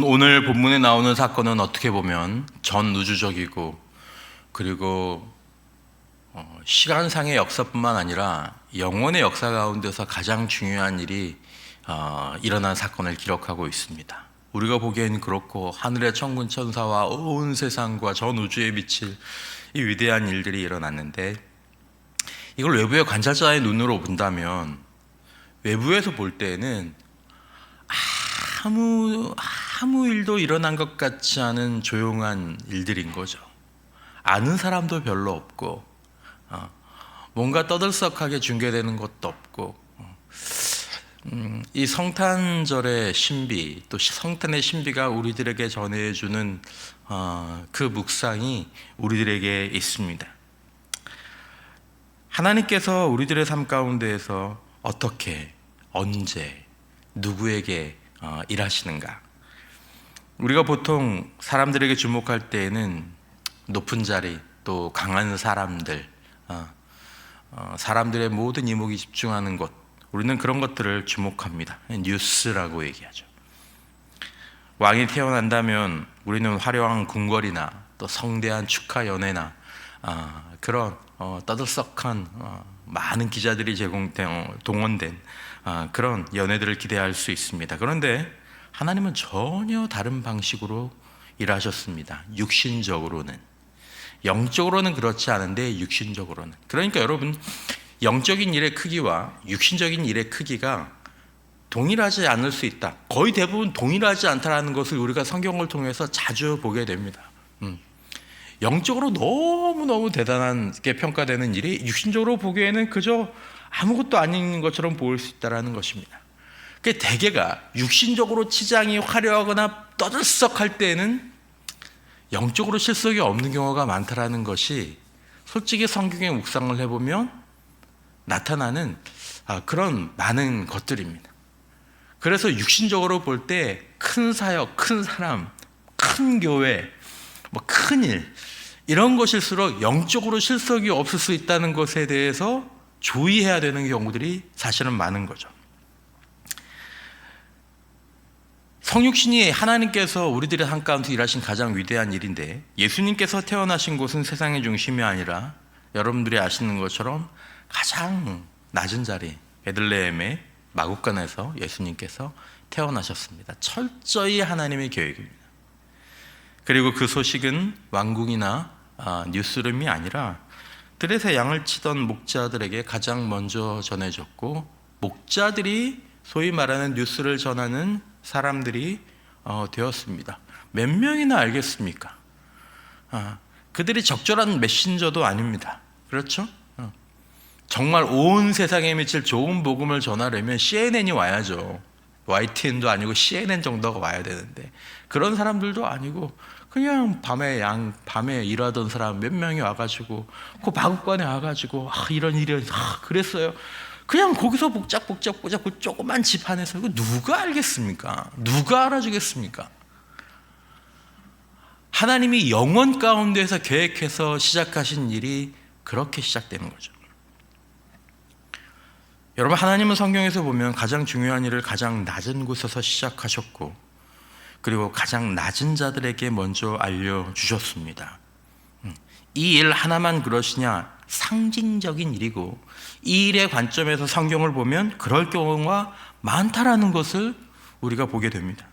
오늘 본문에 나오는 사건은 어떻게 보면 전우주적이고 그리고 시간상의 역사뿐만 아니라 영혼의 역사 가운데서 가장 중요한 일이 일어난 사건을 기록하고 있습니다. 우리가 보기엔 그렇고 하늘의 천군 천사와 온 세상과 전 우주에 미칠 이 위대한 일들이 일어났는데, 이걸 외부의 관찰자의 눈으로 본다면 외부에서 볼 때에는 아무 일도 일어난 것 같지 않은 조용한 일들인 거죠. 아는 사람도 별로 없고 뭔가 떠들썩하게 중계되는 것도 없고, 이 성탄절의 신비, 또 성탄의 신비가 우리들에게 전해주는 그 묵상이 우리들에게 있습니다. 하나님께서 우리들의 삶 가운데에서 어떻게, 언제, 누구에게 일하시는가? 우리가 보통 사람들에게 주목할 때에는 높은 자리, 또 강한 사람들, 사람들의 모든 이목이 집중하는 곳, 우리는 그런 것들을 주목합니다. 뉴스라고 얘기하죠. 왕이 태어난다면 우리는 화려한 궁궐이나 또 성대한 축하 연회나 그런 떠들썩한 많은 기자들이 동원된 그런 연회들을 기대할 수 있습니다. 그런데 하나님은 전혀 다른 방식으로 일하셨습니다. 육신적으로는. 영적으로는 그렇지 않은데 육신적으로는. 그러니까 여러분, 영적인 일의 크기와 육신적인 일의 크기가 동일하지 않을 수 있다. 거의 대부분 동일하지 않다는 것을 우리가 성경을 통해서 자주 보게 됩니다. 영적으로 너무너무 대단하게 평가되는 일이 육신적으로 보기에는 그저 아무것도 아닌 것처럼 보일 수 있다는 것입니다. 그 대개가 육신적으로 치장이 화려하거나 떠들썩할 때에는 영적으로 실속이 없는 경우가 많다는 것이 솔직히 성경의 묵상을 해보면 나타나는 그런 많은 것들입니다. 그래서 육신적으로 볼 때 큰 사역, 큰 사람, 큰 교회, 큰 일, 이런 것일수록 영적으로 실속이 없을 수 있다는 것에 대해서 조의해야 되는 경우들이 사실은 많은 거죠. 성육신이 하나님께서 우리들의 삶 가운데 일하신 가장 위대한 일인데, 예수님께서 태어나신 곳은 세상의 중심이 아니라 여러분들이 아시는 것처럼 가장 낮은 자리, 베들레헴의 마구간에서 예수님께서 태어나셨습니다. 철저히 하나님의 계획입니다. 그리고 그 소식은 왕궁이나 뉴스룸이 아니라 들에서 양을 치던 목자들에게 가장 먼저 전해졌고, 목자들이 소위 말하는 뉴스를 전하는 사람들이 되었습니다. 몇 명이나 알겠습니까? 그들이 적절한 메신저도 아닙니다. 그렇죠? 정말 온 세상에 미칠 좋은 복음을 전하려면 CNN이 와야죠. YTN도 아니고 CNN 정도가 와야 되는데, 그런 사람들도 아니고 그냥 밤에 일하던 사람 몇 명이 와가지고 그 마구간에 와가지고 이런 일이 그랬어요. 그냥 거기서 복작복작 그 조그만 집 안에서 이거 누가 알겠습니까? 누가 알아주겠습니까? 하나님이 영원 가운데서 계획해서 시작하신 일이 그렇게 시작되는 거죠. 여러분, 하나님은 성경에서 보면 가장 중요한 일을 가장 낮은 곳에서 시작하셨고, 그리고 가장 낮은 자들에게 먼저 알려주셨습니다. 이 일 하나만 그러시냐? 상징적인 일이고, 이 일의 관점에서 성경을 보면 그럴 경우가 많다라는 것을 우리가 보게 됩니다.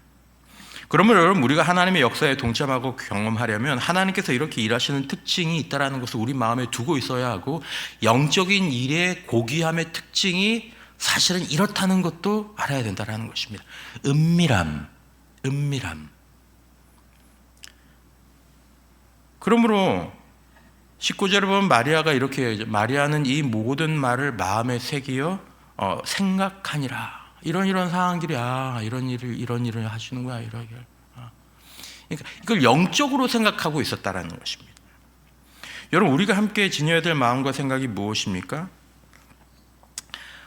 그러면 여러분, 우리가 하나님의 역사에 동참하고 경험하려면 하나님께서 이렇게 일하시는 특징이 있다는 것을 우리 마음에 두고 있어야 하고, 영적인 일의 고귀함의 특징이 사실은 이렇다는 것도 알아야 된다는 것입니다. 은밀함. 그러므로 19절에 보면 마리아는 이 모든 말을 마음에 새기어 생각하니라. 이런 상황들이 이런 일을 하시는구나. 그러니까 이걸 영적으로 생각하고 있었다라는 것입니다. 여러분, 우리가 함께 지녀야 될 마음과 생각이 무엇입니까?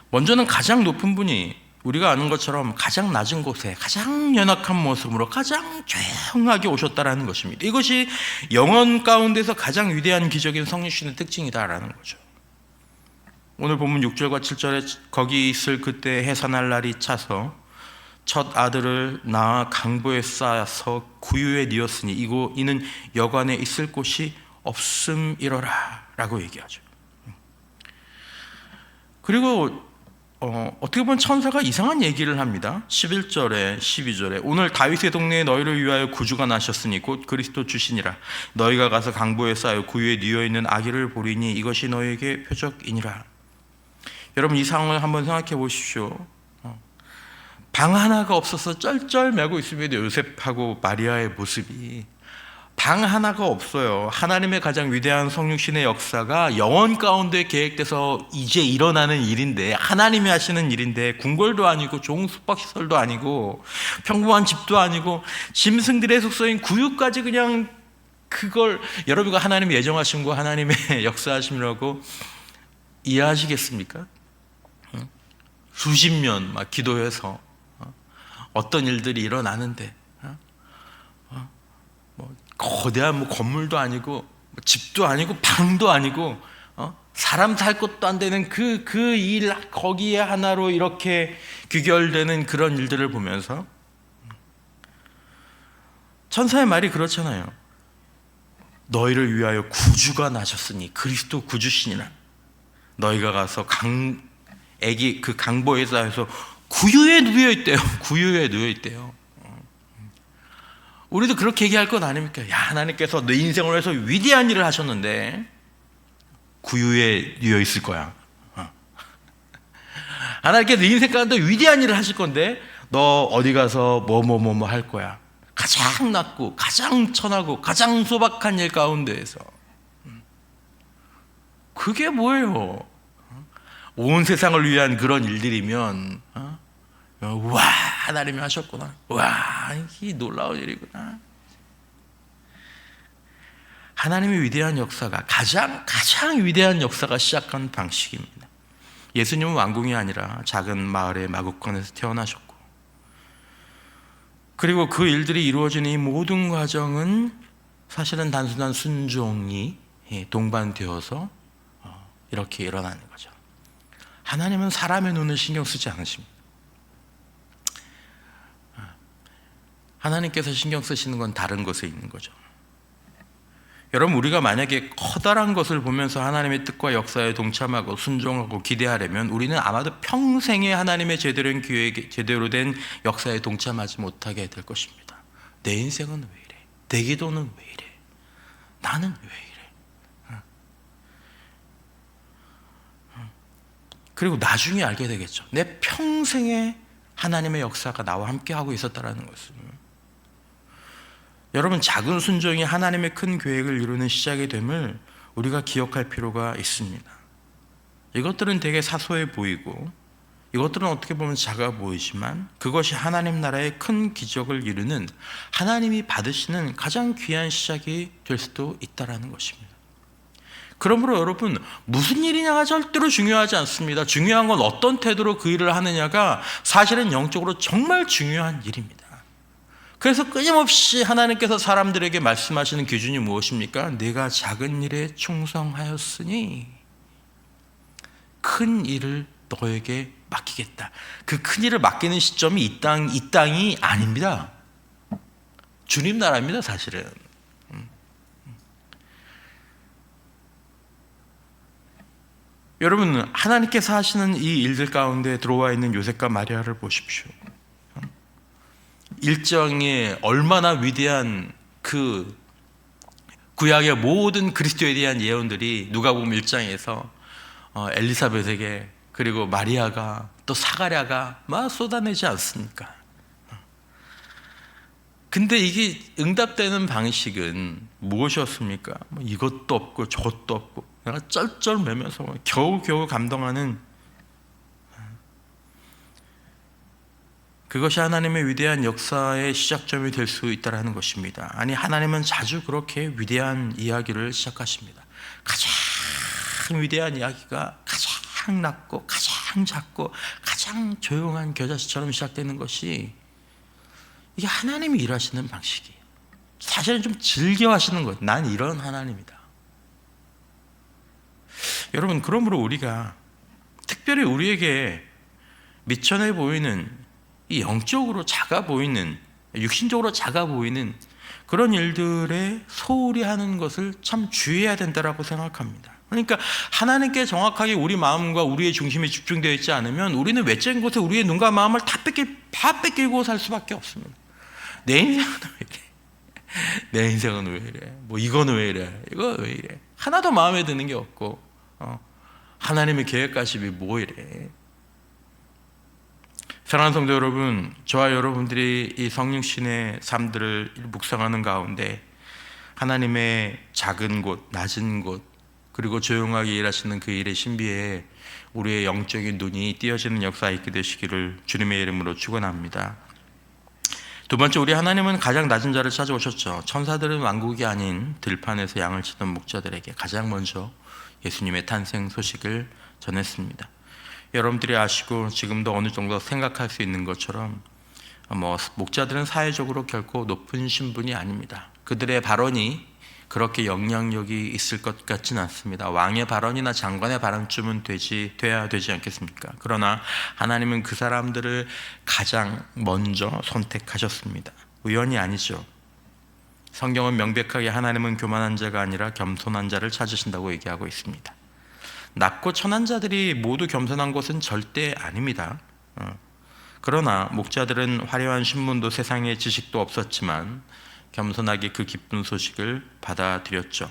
먼저는 가장 높은 분이 우리가 아는 것처럼 가장 낮은 곳에 가장 연약한 모습으로 가장 조용하게 오셨다라는 것입니다. 이것이 영혼 가운데서 가장 위대한 기적인 성육신의 특징이다라는 거죠. 오늘 본문 6절과 7절에 거기 있을 그때 해산할 날이 차서 첫 아들을 낳아 강보에 쌓아서 구유에 뉘었으니 이는 여관에 있을 곳이 없음이러라 라고 얘기하죠. 그리고 어떻게 보면 천사가 이상한 얘기를 합니다. 11절에 12절에 오늘 다윗의 동네에 너희를 위하여 구주가 나셨으니 곧 그리스도 주시니라. 너희가 가서 강보에 쌓여 구유에 뉘어있는 아기를 보리니 이것이 너희에게 표적이니라. 여러분, 이 상황을 한번 생각해 보십시오. 방 하나가 없어서 쩔쩔매고 있습니다. 요셉하고 마리아의 모습이. 방 하나가 없어요. 하나님의 가장 위대한 성육신의 역사가 영원 가운데 계획돼서 이제 일어나는 일인데, 하나님이 하시는 일인데, 궁궐도 아니고 좋은 숙박시설도 아니고 평범한 집도 아니고 짐승들의 숙소인 구유까지 그냥 그걸 여러분과 하나님이 예정하신 거 하나님의 역사하심이라고 이해하시겠습니까? 수십 년 막 기도해서 어떤 일들이 일어나는데 거대한 건물도 아니고 집도 아니고 방도 아니고 사람 살 것도 안 되는 그 일 거기에 하나로 이렇게 귀결되는 그런 일들을 보면서 천사의 말이 그렇잖아요. 너희를 위하여 구주가 나셨으니 그리스도 구주시니라. 너희가 가서 애기 그 강보에 쌓여서 구유에 누워 있대요. 구유에 누워 있대요. 우리도 그렇게 얘기할 것 아닙니까? 야, 하나님께서 내 인생을 위해서 위대한 일을 하셨는데 구유에 누워 있을 거야. 하나님께서 내 인생 가운데 위대한 일을 하실 건데 너 어디 가서 뭐 할 거야. 가장 낮고 가장 천하고 가장 소박한 일 가운데에서. 그게 뭐예요? 온 세상을 위한 그런 일들이면 와, 하나님이 하셨구나. 와, 이 놀라운 일이구나. 하나님의 위대한 역사가 가장 위대한 역사가 시작한 방식입니다. 예수님은 왕궁이 아니라 작은 마을의 마구간에서 태어나셨고, 그리고 그 일들이 이루어지는 이 모든 과정은 사실은 단순한 순종이 동반되어서 이렇게 일어나는 거죠. 하나님은 사람의 눈을 신경 쓰지 않으십니다. 하나님께서 신경 쓰시는 건 다른 것에 있는 거죠. 여러분, 우리가 만약에 커다란 것을 보면서 하나님의 뜻과 역사에 동참하고 순종하고 기대하려면 우리는 아마도 평생에 하나님의 제대로 된 역사에 동참하지 못하게 될 것입니다. 내 인생은 왜 이래? 내 기도는 왜 이래? 나는 왜 이래? 그리고 나중에 알게 되겠죠. 내 평생에 하나님의 역사가 나와 함께하고 있었다는 것을. 여러분, 작은 순종이 하나님의 큰 계획을 이루는 시작이 됨을 우리가 기억할 필요가 있습니다. 이것들은 되게 사소해 보이고 이것들은 어떻게 보면 작아 보이지만 그것이 하나님 나라의 큰 기적을 이루는 하나님이 받으시는 가장 귀한 시작이 될 수도 있다는 것입니다. 그러므로 여러분, 무슨 일이냐가 절대로 중요하지 않습니다. 중요한 건 어떤 태도로 그 일을 하느냐가 사실은 영적으로 정말 중요한 일입니다. 그래서 끊임없이 하나님께서 사람들에게 말씀하시는 기준이 무엇입니까? 내가 작은 일에 충성하였으니 큰 일을 너에게 맡기겠다. 그 큰 일을 맡기는 시점이 이 땅이 아닙니다. 주님 나라입니다, 사실은. 여러분, 하나님께서 하시는 이 일들 가운데 들어와 있는 요셉과 마리아를 보십시오. 일정에 얼마나 위대한 그 구약의 모든 그리스도에 대한 예언들이 누가복음 1장에서 엘리사벳에게 그리고 마리아가 또 사가랴가 막 쏟아내지 않습니까? 근데 이게 응답되는 방식은 무엇이었습니까? 이것도 없고 저것도 없고 내가 쩔쩔매면서 겨우겨우 감동하는, 그것이 하나님의 위대한 역사의 시작점이 될 수 있다는 것입니다. 아니, 하나님은 자주 그렇게 위대한 이야기를 시작하십니다. 가장 위대한 이야기가 가장 낮고 가장 작고 가장 조용한 겨자씨처럼 시작되는 것이 이게 하나님이 일하시는 방식이에요. 사실은 좀 즐겨 하시는 거예요. 난 이런 하나님이다. 여러분, 그러므로 우리가 특별히 우리에게 미천해 보이는 이 영적으로 작아 보이는, 육신적으로 작아 보이는 그런 일들에 소홀히 하는 것을 참 주의해야 된다고 생각합니다. 그러니까 하나님께 정확하게 우리 마음과 우리의 중심이 집중되어 있지 않으면 우리는 외적인 곳에 우리의 눈과 마음을 다 뺏기고 살 수밖에 없습니다. 내 인생은 왜 이래? 내 인생은 왜 이래? 뭐 이거는 왜 이래? 이거 왜 이래? 하나도 마음에 드는 게 없고 하나님의 계획가심이 뭐 이래? 사랑하는 성도 여러분, 저와 여러분들이 이 성령신의 삶들을 묵상하는 가운데 하나님의 작은 곳, 낮은 곳, 그리고 조용하게 일하시는 그 일의 신비에 우리의 영적인 눈이 띄어지는 역사 있게 되시기를 주님의 이름으로 축원합니다. 두 번째, 우리 하나님은 가장 낮은 자를 찾아오셨죠. 천사들은 왕국이 아닌 들판에서 양을 치던 목자들에게 가장 먼저 예수님의 탄생 소식을 전했습니다. 여러분들이 아시고 지금도 어느 정도 생각할 수 있는 것처럼 목자들은 사회적으로 결코 높은 신분이 아닙니다. 그들의 발언이 그렇게 영향력이 있을 것 같지는 않습니다. 왕의 발언이나 장관의 발언쯤은 돼야 되지 않겠습니까? 그러나 하나님은 그 사람들을 가장 먼저 선택하셨습니다. 우연이 아니죠. 성경은 명백하게 하나님은 교만한 자가 아니라 겸손한 자를 찾으신다고 얘기하고 있습니다. 낮고 천한 자들이 모두 겸손한 것은 절대 아닙니다. 그러나 목자들은 화려한 신분도 세상에 지식도 없었지만 겸손하게 그 기쁜 소식을 받아들였죠.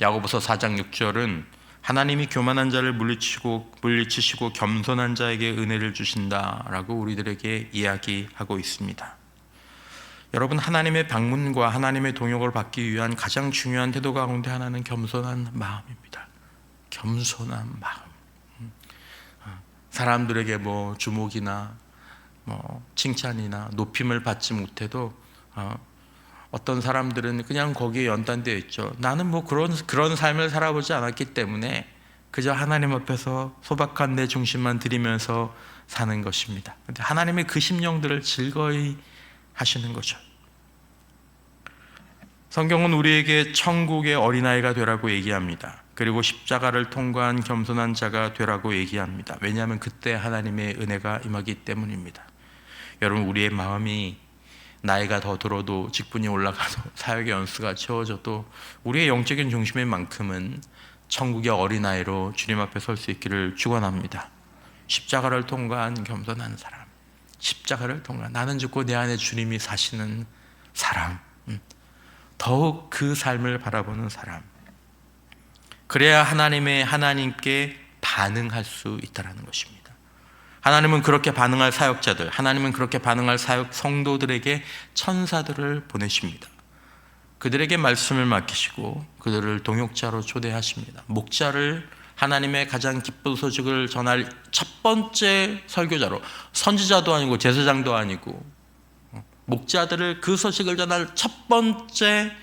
야고보서 4장 6절은 하나님이 교만한 자를 물리치시고 겸손한 자에게 은혜를 주신다라고 우리들에게 이야기하고 있습니다. 여러분, 하나님의 방문과 하나님의 동역을 받기 위한 가장 중요한 태도 가운데 하나는 겸손한 마음입니다. 겸손한 마음. 사람들에게 주목이나 칭찬이나 높임을 받지 못해도 어떤 사람들은 그냥 거기에 연단되어 있죠. 나는 그런 삶을 살아보지 않았기 때문에 그저 하나님 앞에서 소박한 내 중심만 드리면서 사는 것입니다. 근데 하나님의 그 심령들을 즐거이 하시는 거죠. 성경은 우리에게 천국의 어린아이가 되라고 얘기합니다. 그리고 십자가를 통과한 겸손한 자가 되라고 얘기합니다. 왜냐하면 그때 하나님의 은혜가 임하기 때문입니다. 여러분, 우리의 마음이 나이가 더 들어도 직분이 올라가도 사역의 연수가 채워져도 우리의 영적인 중심인 만큼은 천국의 어린아이로 주님 앞에 설 수 있기를 축원합니다. 십자가를 통과한 겸손한 사람, 십자가를 통과한, 나는 죽고 내 안에 주님이 사시는 사람, 더욱 그 삶을 바라보는 사람, 그래야 하나님께 반응할 수 있다는 것입니다. 하나님은 그렇게 반응할 사역자들, 하나님은 그렇게 반응할 사역 성도들에게 천사들을 보내십니다. 그들에게 말씀을 맡기시고 그들을 동역자로 초대하십니다. 목자를 하나님의 가장 기쁜 소식을 전할 첫 번째 설교자로, 선지자도 아니고 제사장도 아니고 목자들을 그 소식을 전할 첫 번째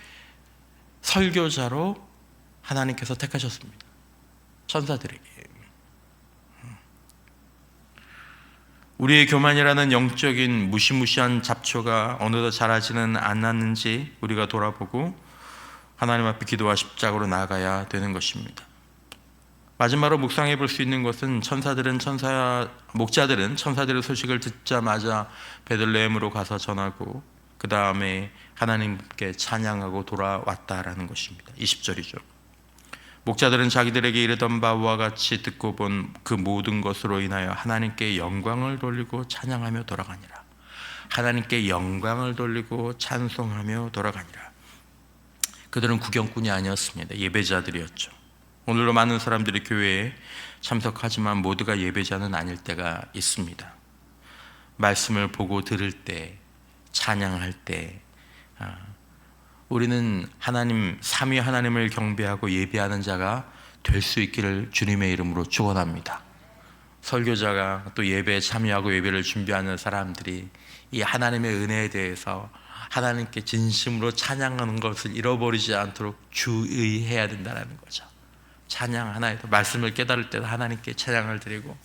설교자로 하나님께서 택하셨습니다. 천사들에게. 우리의 교만이라는 영적인 무시무시한 잡초가 어느덧 자라지는 않았는지 우리가 돌아보고 하나님 앞에 기도와 십자가로 나아가야 되는 것입니다. 마지막으로 묵상해 볼 수 있는 것은 목자들은 천사들의 소식을 듣자마자 베들레헴으로 가서 전하고 그 다음에 하나님께 찬양하고 돌아왔다라는 것입니다. 20절이죠. 목자들은 자기들에게 이르던 바와 같이 듣고 본 그 모든 것으로 인하여 하나님께 영광을 돌리고 찬양하며 돌아가니라. 하나님께 영광을 돌리고 찬송하며 돌아가니라. 그들은 구경꾼이 아니었습니다. 예배자들이었죠. 오늘도 많은 사람들이 교회에 참석하지만 모두가 예배자는 아닐 때가 있습니다. 말씀을 보고 들을 때, 찬양할 때 우리는 삼위 하나님을 경배하고 예배하는 자가 될 수 있기를 주님의 이름으로 축원합니다. 설교자가 또 예배에 참여하고 예배를 준비하는 사람들이 이 하나님의 은혜에 대해서 하나님께 진심으로 찬양하는 것을 잃어버리지 않도록 주의해야 된다는 거죠. 찬양 하나에도 말씀을 깨달을 때도 하나님께 찬양을 드리고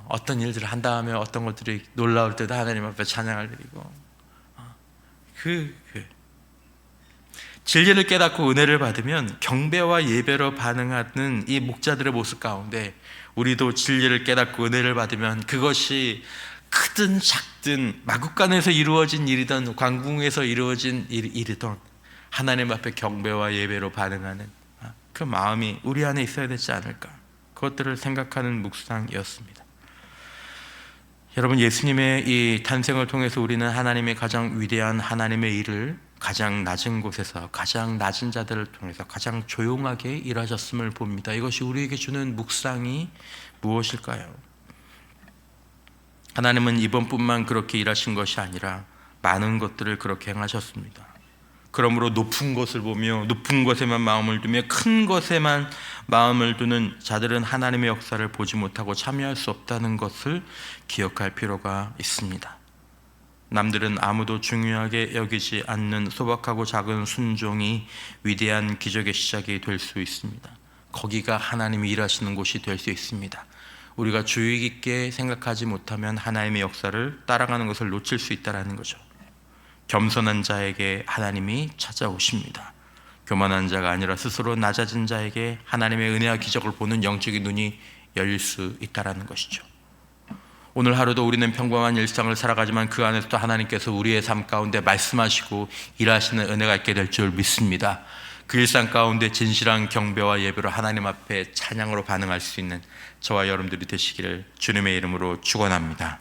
어떤 일들을 한 다음에 어떤 것들이 놀라울 때도 하나님 앞에 찬양을 드리고 진리를 깨닫고 은혜를 받으면 경배와 예배로 반응하는 이 목자들의 모습 가운데 우리도 진리를 깨닫고 은혜를 받으면 그것이 크든 작든 마국간에서 이루어진 일이든 광궁에서 이루어진 일이든 하나님 앞에 경배와 예배로 반응하는 그 마음이 우리 안에 있어야 되지 않을까, 그것들을 생각하는 묵상이었습니다. 여러분, 예수님의 이 탄생을 통해서 우리는 하나님의 가장 위대한 하나님의 일을 가장 낮은 곳에서 가장 낮은 자들을 통해서 가장 조용하게 일하셨음을 봅니다. 이것이 우리에게 주는 묵상이 무엇일까요? 하나님은 이번뿐만 그렇게 일하신 것이 아니라 많은 것들을 그렇게 행하셨습니다. 그러므로 높은 것을 보며 높은 것에만 마음을 두며 큰 것에만 마음을 두는 자들은 하나님의 역사를 보지 못하고 참여할 수 없다는 것을 기억할 필요가 있습니다. 남들은 아무도 중요하게 여기지 않는 소박하고 작은 순종이 위대한 기적의 시작이 될 수 있습니다. 거기가 하나님이 일하시는 곳이 될 수 있습니다. 우리가 주의 깊게 생각하지 못하면 하나님의 역사를 따라가는 것을 놓칠 수 있다는 거죠. 겸손한 자에게 하나님이 찾아오십니다. 교만한 자가 아니라 스스로 낮아진 자에게 하나님의 은혜와 기적을 보는 영적인 눈이 열릴 수 있다는 것이죠. 오늘 하루도 우리는 평범한 일상을 살아가지만 그 안에서도 하나님께서 우리의 삶 가운데 말씀하시고 일하시는 은혜가 있게 될 줄 믿습니다. 그 일상 가운데 진실한 경배와 예배로 하나님 앞에 찬양으로 반응할 수 있는 저와 여러분들이 되시기를 주님의 이름으로 축원합니다.